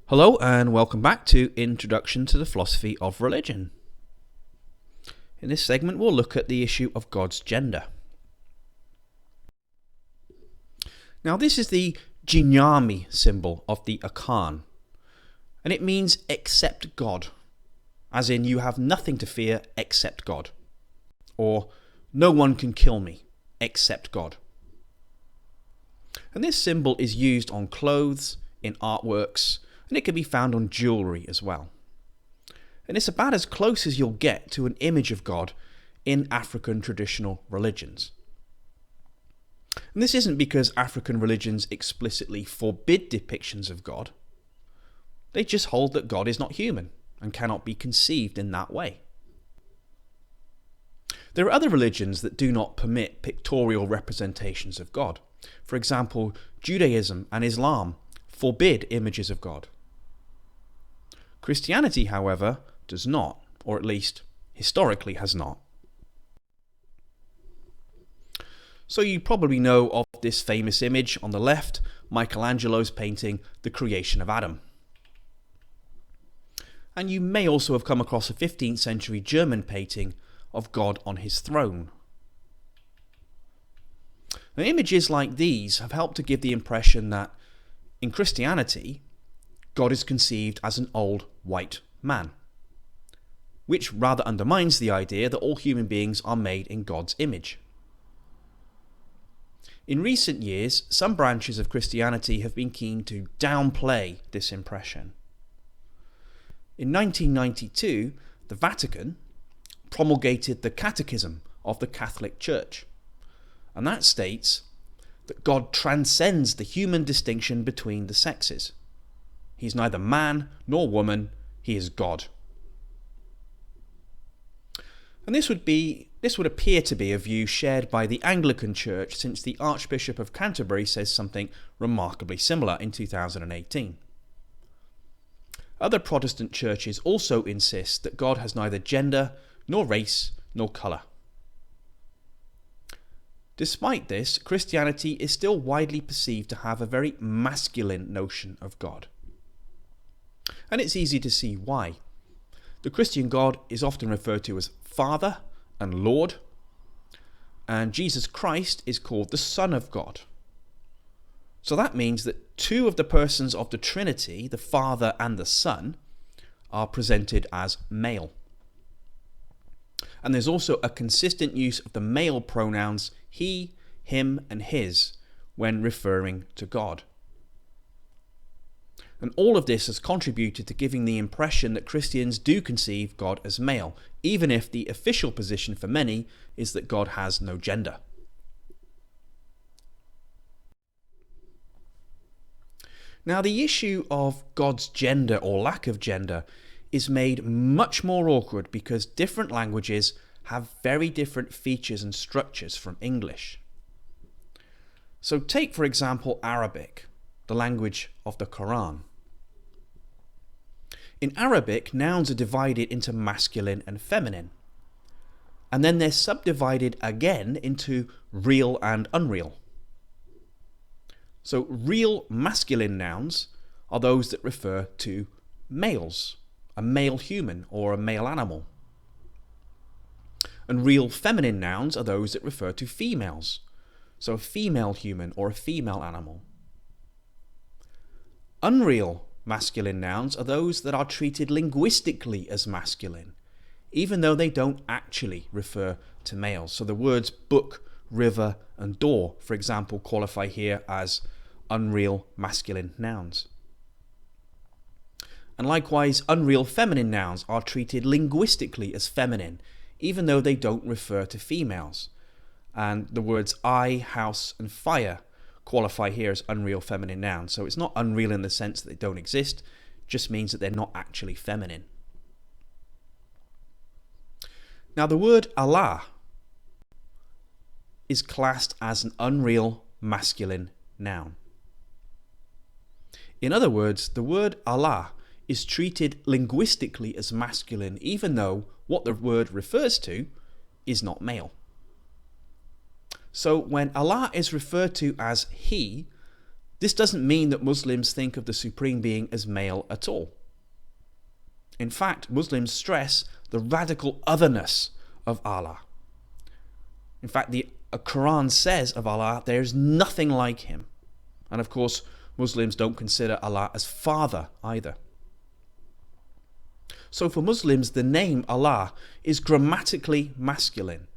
Hello and welcome back to Introduction to the Philosophy of Religion. In this segment we'll look at the issue of God's gender. Now this is the Jinyami symbol of the Akan, and it means except God, as in you have nothing to fear except God, or no one can kill me except God. And this symbol is used on clothes, in artworks, and it can be found on jewellery as well. And it's about as close as you'll get to an image of God in African traditional religions. And this isn't because African religions explicitly forbid depictions of God. They just hold that God is not human and cannot be conceived in that way. There are other religions that do not permit pictorial representations of God. For example, Judaism and Islam forbid images of God. Christianity, however, does not, or at least historically has not. So you probably know of this famous image on the left, Michelangelo's painting The Creation of Adam. And you may also have come across a 15th century German painting of God on his throne. Now, images like these have helped to give the impression that in Christianity, God is conceived as an old white man, which rather undermines the idea that all human beings are made in God's image. In recent years, some branches of Christianity have been keen to downplay this impression. In 1992, the Vatican promulgated the Catechism of the Catholic Church, and that states that God transcends the human distinction between the sexes. He's neither man nor woman, he is God. And this would appear to be a view shared by the Anglican Church, since the Archbishop of Canterbury says something remarkably similar in 2018. Other Protestant churches also insist that God has neither gender, nor race, nor colour. Despite this, Christianity is still widely perceived to have a very masculine notion of God. And it's easy to see why. The Christian God is often referred to as Father and Lord, and Jesus Christ is called the Son of God. So that means that two of the persons of the Trinity, the Father and the Son, are presented as male. And there's also a consistent use of the male pronouns he, him, and his when referring to God. And all of this has contributed to giving the impression that Christians do conceive God as male, even if the official position for many is that God has no gender. Now, the issue of God's gender or lack of gender is made much more awkward because different languages have very different features and structures from English. So take, for example, Arabic, the language of the Quran. In Arabic, nouns are divided into masculine and feminine, and then they're subdivided again into real and unreal. So real masculine nouns are those that refer to males, a male human or a male animal. And real feminine nouns are those that refer to females, so a female human or a female animal. Unreal masculine nouns are those that are treated linguistically as masculine, even though they don't actually refer to males. So the words book, river, and door, for example, qualify here as unreal masculine nouns. And likewise, unreal feminine nouns are treated linguistically as feminine, even though they don't refer to females. And the words eye, house, and fire qualify here as unreal feminine nouns. So it's not unreal in the sense that they don't exist, just means that they're not actually feminine. Now the word Allah is classed as an unreal masculine noun. In other words, the word Allah is treated linguistically as masculine, even though what the word refers to is not male. So when Allah is referred to as He, This doesn't mean that Muslims think of the Supreme Being as male at all. In fact, Muslims stress the radical otherness of Allah. In fact, the Quran says of Allah, there is nothing like him. And of course, Muslims don't consider Allah as father either. So for Muslims, the name Allah is grammatically masculine,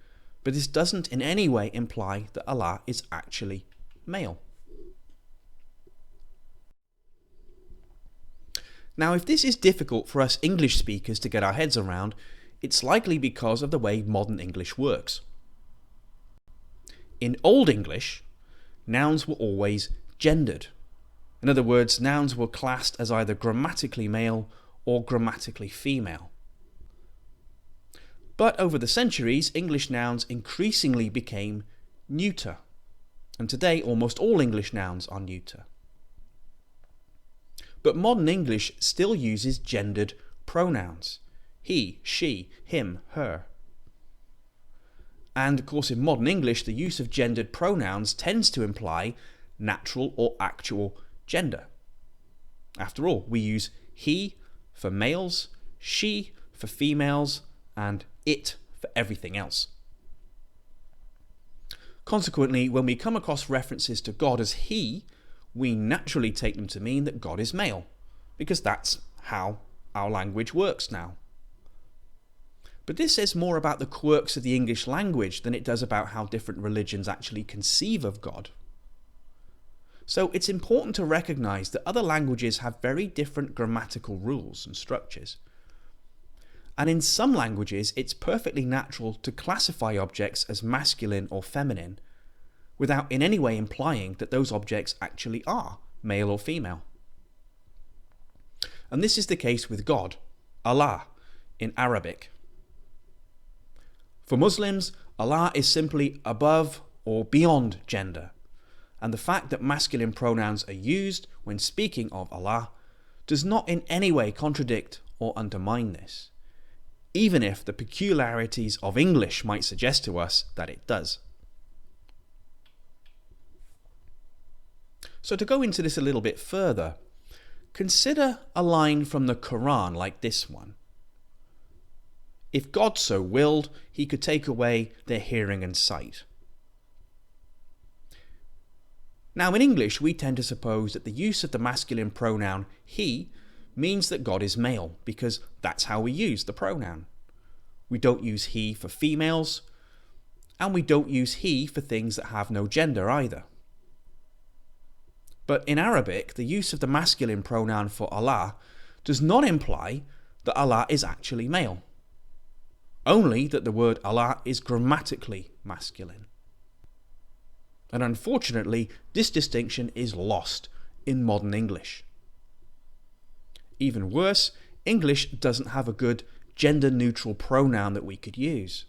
but this doesn't in any way imply that Allah is actually male. Now, if this is difficult for us English speakers to get our heads around, it's likely because of the way modern English works. In Old English, nouns were always gendered. In other words, nouns were classed as either grammatically male or grammatically female. But over the centuries, English nouns increasingly became neuter, and today almost all English nouns are neuter. But modern English still uses gendered pronouns: he, she, him, her. And of course, in modern English, the use of gendered pronouns tends to imply natural or actual gender. After all, we use he for males, she for females, and it for everything else. Consequently, when we come across references to God as he, we naturally take them to mean that God is male, because that's how our language works now. But this says more about the quirks of the English language than it does about how different religions actually conceive of God. So it's important to recognize that other languages have very different grammatical rules and structures. And in some languages, it's perfectly natural to classify objects as masculine or feminine, without in any way implying that those objects actually are male or female. And this is the case with God, Allah, in Arabic. For Muslims, Allah is simply above or beyond gender, and the fact that masculine pronouns are used when speaking of Allah does not in any way contradict or undermine this, even if the peculiarities of English might suggest to us that it does. So to go into this a little bit further, consider a line from the Quran like this one. If God so willed, he could take away their hearing and sight. Now in English, we tend to suppose that the use of the masculine pronoun he means that God is male, because that's how we use the pronoun. We don't use he for females, and we don't use he for things that have no gender either. But in Arabic, the use of the masculine pronoun for Allah does not imply that Allah is actually male, only that the word Allah is grammatically masculine. And unfortunately, this distinction is lost in modern English. Even worse, English doesn't have a good gender-neutral pronoun that we could use.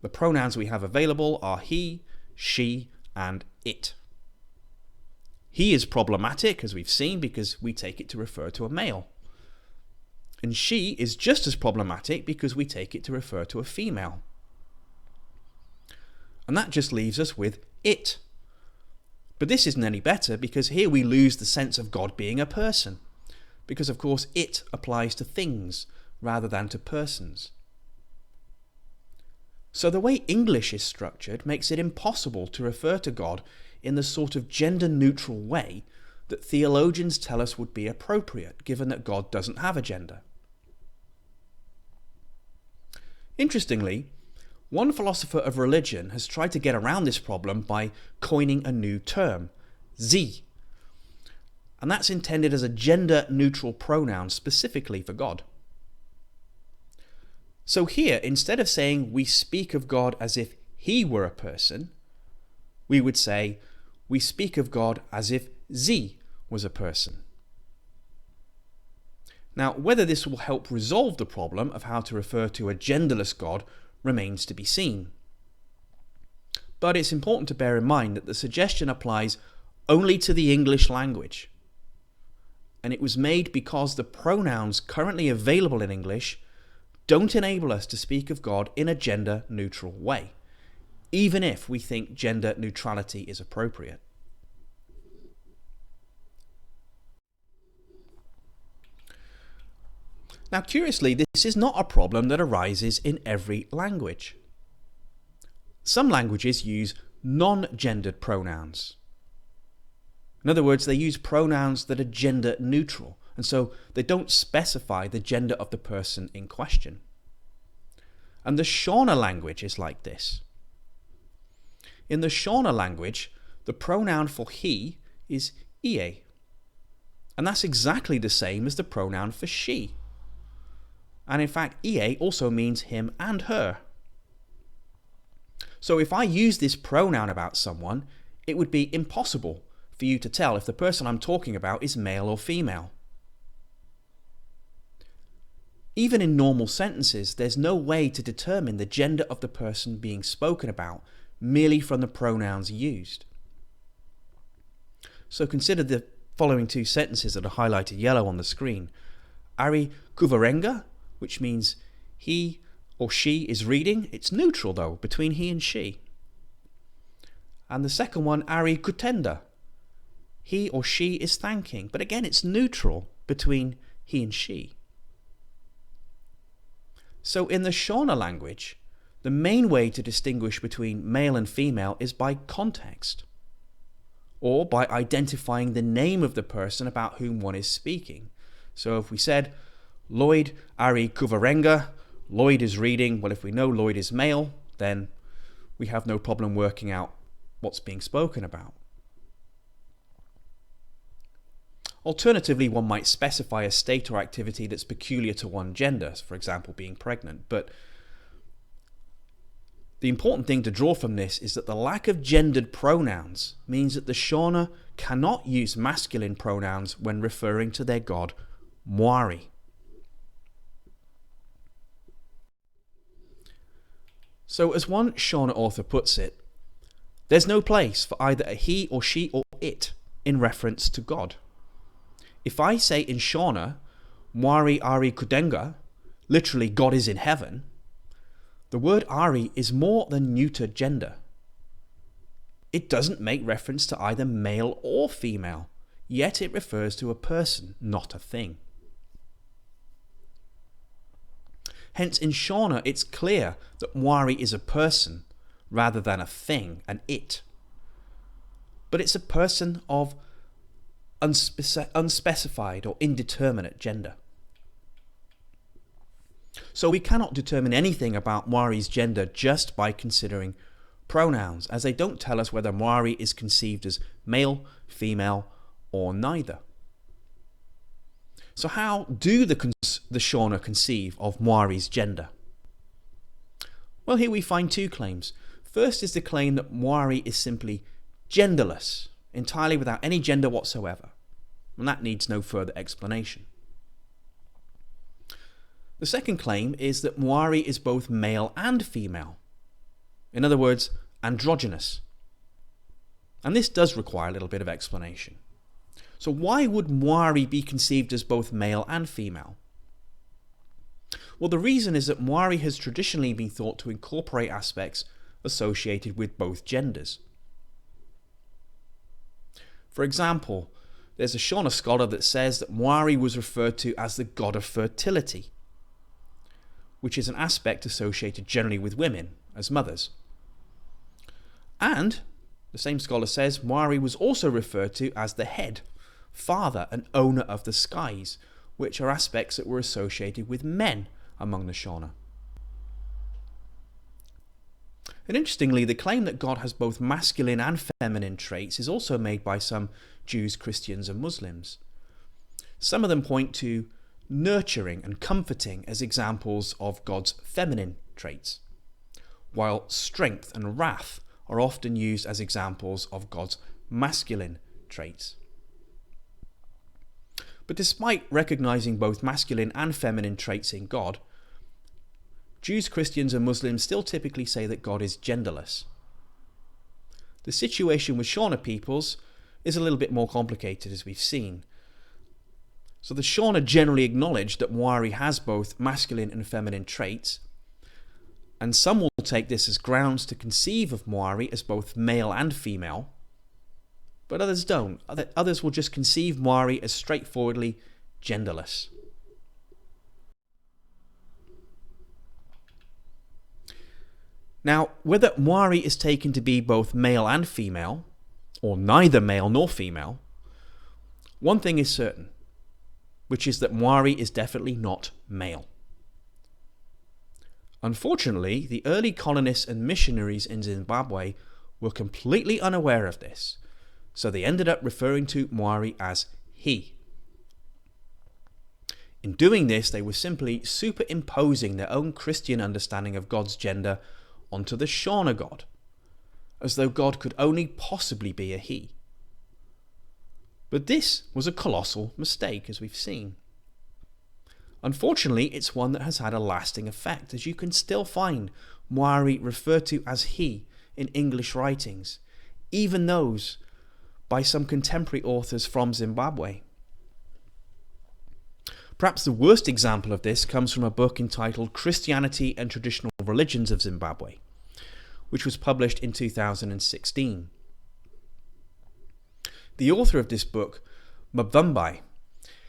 The pronouns we have available are he, she, and it. He is problematic, as we've seen, because we take it to refer to a male. And she is just as problematic because we take it to refer to a female. And that just leaves us with it. But this isn't any better, because here we lose the sense of God being a person. Because of course it applies to things rather than to persons. So the way English is structured makes it impossible to refer to God in the sort of gender-neutral way that theologians tell us would be appropriate, given that God doesn't have a gender. Interestingly, one philosopher of religion has tried to get around this problem by coining a new term, sie, and that's intended as a gender-neutral pronoun specifically for God. So here, instead of saying we speak of God as if he were a person, we would say we speak of God as if sie was a person. Now, whether this will help resolve the problem of how to refer to a genderless God remains to be seen. But it's important to bear in mind that the suggestion applies only to the English language. And it was made because the pronouns currently available in English don't enable us to speak of God in a gender-neutral way, even if we think gender neutrality is appropriate. Now, curiously, this is not a problem that arises in every language. Some languages use non-gendered pronouns. In other words, they use pronouns that are gender neutral, and so they don't specify the gender of the person in question. And the Shona language is like this. In the Shona language, the pronoun for he is ie, and that's exactly the same as the pronoun for she. And in fact, ie also means him and her. So if I use this pronoun about someone, it would be impossible for you to tell if the person I'm talking about is male or female. Even in normal sentences, there's no way to determine the gender of the person being spoken about merely from the pronouns used. So consider the following two sentences that are highlighted yellow on the screen. Ari kuvarenga, which means he or she is reading. It's neutral though, between he and she. And the second one, Ari kutenda. He or she is thanking, but again it's neutral between he and she. So in the Shona language, the main way to distinguish between male and female is by context, or by identifying the name of the person about whom one is speaking. So if we said, Lloyd Ari Kuvarenga, Lloyd is reading, well, if we know Lloyd is male, then we have no problem working out what's being spoken about. Alternatively, one might specify a state or activity that's peculiar to one gender, for example, being pregnant. But the important thing to draw from this is that the lack of gendered pronouns means that the Shona cannot use masculine pronouns when referring to their god, Mwari. So as one Shona author puts it, there's no place for either a he or she or it in reference to God. If I say in Shona, Mwari Ari Kudenga, literally God is in heaven, the word Ari is more than neuter gender. It doesn't make reference to either male or female, yet it refers to a person, not a thing. Hence in Shona it's clear that Mwari is a person rather than a thing, an it. But it's a person of unspecified or indeterminate gender. So we cannot determine anything about Mwari's gender just by considering pronouns, as they don't tell us whether Mwari is conceived as male, female, or neither. So how do the Shona conceive of Mwari's gender? Well, here we find two claims. First is the claim that Mwari is simply genderless, entirely without any gender whatsoever, and that needs no further explanation. The second claim is that Mwari is both male and female, in other words, androgynous. And this does require a little bit of explanation. So why would Mwari be conceived as both male and female? Well, the reason is that Mwari has traditionally been thought to incorporate aspects associated with both genders. For example, there's a Shona scholar that says that Mwari was referred to as the god of fertility, which is an aspect associated generally with women as mothers. And the same scholar says Mwari was also referred to as the head, father and owner of the skies, which are aspects that were associated with men among the Shona. And interestingly, the claim that God has both masculine and feminine traits is also made by some Jews, Christians and Muslims. Some of them point to nurturing and comforting as examples of God's feminine traits, while strength and wrath are often used as examples of God's masculine traits. But despite recognizing both masculine and feminine traits in God, Jews, Christians and Muslims still typically say that God is genderless. The situation with Shona peoples is a little bit more complicated, as we've seen. So the Shona generally acknowledge that Mwari has both masculine and feminine traits, and some will take this as grounds to conceive of Mwari as both male and female, but others don't. Others will just conceive Mwari as straightforwardly genderless. Now, whether Mwari is taken to be both male and female, or neither male nor female, one thing is certain, which is that Mwari is definitely not male. Unfortunately, the early colonists and missionaries in Zimbabwe were completely unaware of this, so they ended up referring to Mwari as he. In doing this, they were simply superimposing their own Christian understanding of God's gender onto the Shona god, as though God could only possibly be a he. But this was a colossal mistake, as we've seen. Unfortunately, it's one that has had a lasting effect, as you can still find Mwari referred to as he in English writings, even those by some contemporary authors from Zimbabwe. Perhaps the worst example of this comes from a book entitled Christianity and Traditional Religions of Zimbabwe, which was published in 2016. The author of this book, Mavumbai,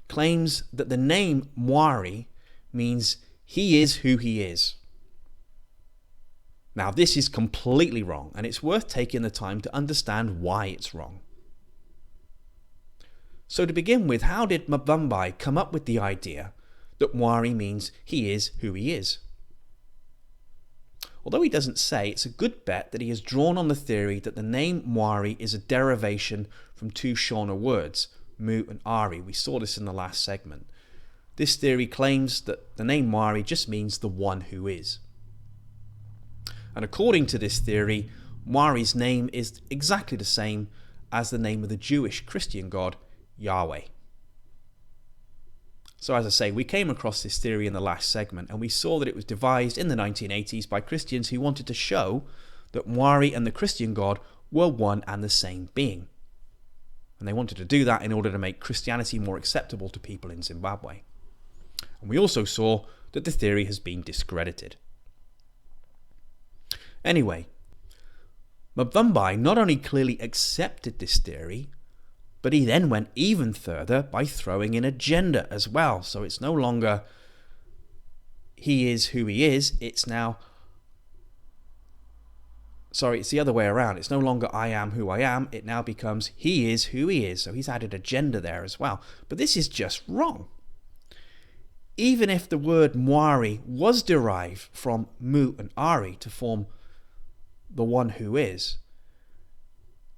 claims that the name Mwari means he is who he is. Now, this is completely wrong, and it's worth taking the time to understand why it's wrong. So to begin with, how did Mavumbai come up with the idea that Mwari means he is who he is? Although he doesn't say, it's a good bet that he has drawn on the theory that the name Mwari is a derivation from two Shona words, Mu and Ari. We saw this in the last segment. This theory claims that the name Mwari just means the one who is. And according to this theory, Mwari's name is exactly the same as the name of the Jewish Christian god, Yahweh. So as I say, we came across this theory in the last segment, and we saw that it was devised in the 1980s by Christians who wanted to show that Mwari and the Christian god were one and the same being. And they wanted to do that in order to make Christianity more acceptable to people in Zimbabwe. And we also saw that the theory has been discredited. Anyway, Mavumbai not only clearly accepted this theory, but he then went even further by throwing in a gender as well. So it's no longer he is who he is, it's the other way around. It's no longer I am who I am, it now becomes he is who he is. So he's added a gender there as well. But this is just wrong. Even if the word Mwari was derived from Mu and Ari to form the one who is,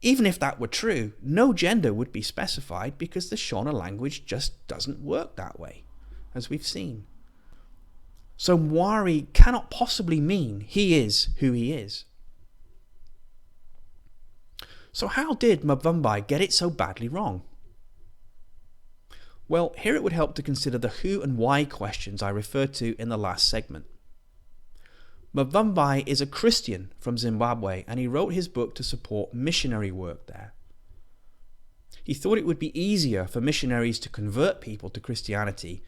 even if that were true, no gender would be specified because the Shona language just doesn't work that way, as we've seen. So Mwari cannot possibly mean he is who he is. So how did Mavumbai get it so badly wrong? Well, here it would help to consider the who and why questions I referred to in the last segment. Mavumbai is a Christian from Zimbabwe, and he wrote his book to support missionary work there. He thought it would be easier for missionaries to convert people to Christianity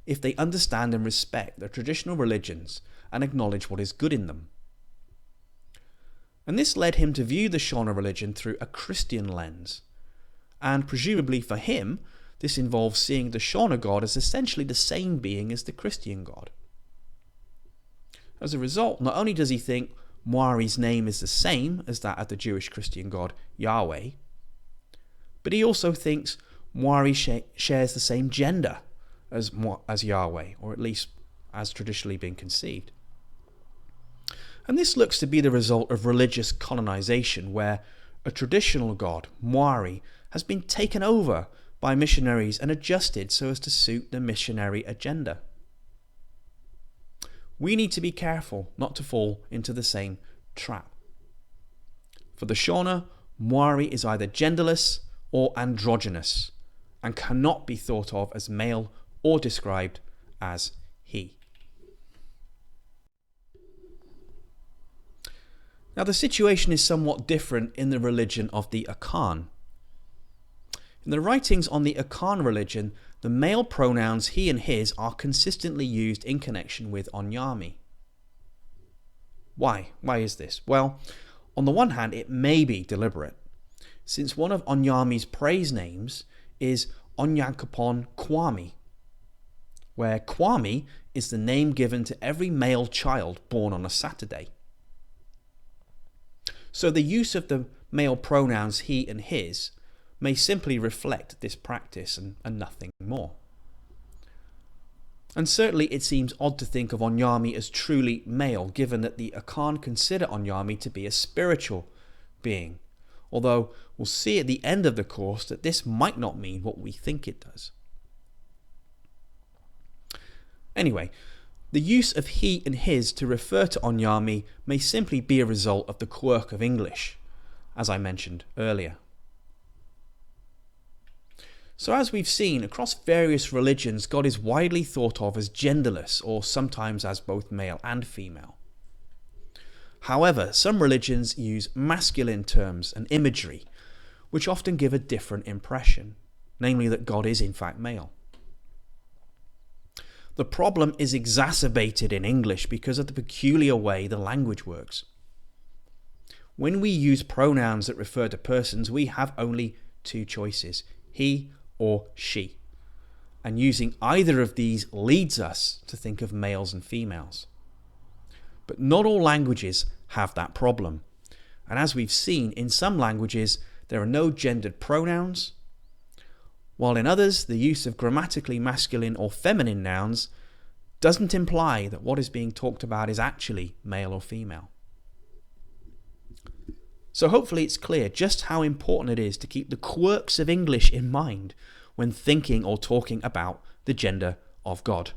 if they understand and respect their traditional religions and acknowledge what is good in them. And this led him to view the Shona religion through a Christian lens. And presumably for him, this involves seeing the Shona god as essentially the same being as the Christian god. As a result, not only does he think Mwari's name is the same as that of the Jewish Christian god Yahweh, but he also thinks Mwari shares the same gender as Yahweh, or at least as traditionally been conceived. And this looks to be the result of religious colonization, where a traditional god, Mwari, has been taken over by missionaries and adjusted so as to suit the missionary agenda. We need to be careful not to fall into the same trap. For the Shona, Mwari is either genderless or androgynous, and cannot be thought of as male or described as he. Now the situation is somewhat different in the religion of the Akan. In the writings on the Akan religion, the male pronouns he and his are consistently used in connection with Onyami. Why? Why is this? Well, on the one hand, it may be deliberate, since one of Onyami's praise names is Onyankopon Kwame, where Kwame is the name given to every male child born on a Saturday. So the use of the male pronouns he and his may simply reflect this practice and nothing more. And certainly it seems odd to think of Onyami as truly male, given that the Akan consider Onyami to be a spiritual being, although we'll see at the end of the course that this might not mean what we think it does. Anyway, the use of he and his to refer to Onyami may simply be a result of the quirk of English, as I mentioned earlier. So as we've seen, across various religions, God is widely thought of as genderless, or sometimes as both male and female. However, some religions use masculine terms and imagery, which often give a different impression, namely that God is in fact male. The problem is exacerbated in English because of the peculiar way the language works. When we use pronouns that refer to persons, we have only two choices, he or she, and using either of these leads us to think of males and females. But not all languages have that problem, and as we've seen, in some languages there are no gendered pronouns, while in others the use of grammatically masculine or feminine nouns doesn't imply that what is being talked about is actually male or female. So hopefully it's clear just how important it is to keep the quirks of English in mind when thinking or talking about the gender of God.